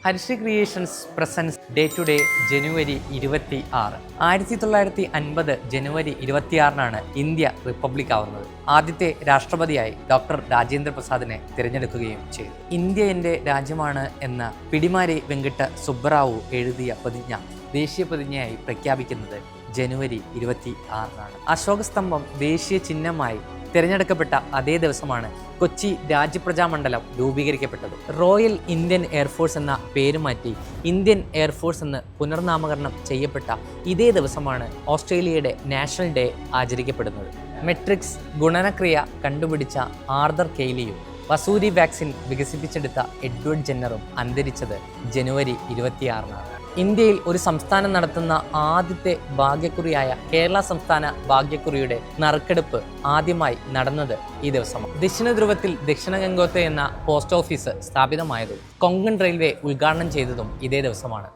Hershey creations presents day to day ജനുവരി 26. 1950 ജനുവരി 26 India republic ആവുന്നത്. ആദ്യത്തെ രാഷ്ട്രപതിയായി ഡോക്ടർ രാജേന്ദ്ര പ്രസാദിനെ തിരഞ്ഞെടുക്കുകയും ചെയ്തു. ഇന്ത്യ എൻ്റെ രാജ്യമാണ് എന്ന പിടിമാരി വെങ്കിട്ട സുബ്ബറാവു എഴുതിയ പ്രതിജ്ഞ ദേശീയ പ്രതിജ്ഞയായി പ്രഖ്യാപിക്കുന്നത് ജനുവരി 26. അശോക സ്തംഭം ദേശീയ ചിഹ്നമായി തിരഞ്ഞെടുക്കപ്പെട്ട അതേ ദിവസമാണ് കൊച്ചി രാജ്യപ്രജാമണ്ഡലം രൂപീകരിക്കപ്പെട്ടത്. റോയൽ ഇന്ത്യൻ എയർഫോഴ്സ് എന്ന പേര് മാറ്റി ഇന്ത്യൻ എയർഫോഴ്സ് എന്ന് പുനർനാമകരണം ചെയ്യപ്പെട്ട ഇതേ ദിവസമാണ് ഓസ്ട്രേലിയയുടെ നാഷണൽ ഡേ ആചരിക്കപ്പെടുന്നത്. മെട്രിക്സ് ഗുണനക്രിയ കണ്ടുപിടിച്ച ആർതർ കെയ്ലിയും വസൂരി വാക്സിൻ വികസിപ്പിച്ചെടുത്ത എഡ്വേർഡ് ജെന്നറും അന്തരിച്ചത് ജനുവരി 26. ഇന്ത്യയിൽ ഒരു സംസ്ഥാനം നടത്തുന്ന ആദ്യത്തെ ഭാഗ്യക്കുറിയായ കേരള സംസ്ഥാന ഭാഗ്യക്കുറിയുടെ നറുക്കെടുപ്പ് ആദ്യമായി നടന്നത് ഈ ദിവസമാണ്. ദക്ഷിണ ധ്രുവത്തിൽ ദക്ഷിണ ഗംഗോത്രി എന്ന പോസ്റ്റ് ഓഫീസ് സ്ഥാപിതമായതും കൊങ്കൺ റെയിൽവേ ഉദ്ഘാടനം ചെയ്തതും ഇതേ ദിവസമാണ്.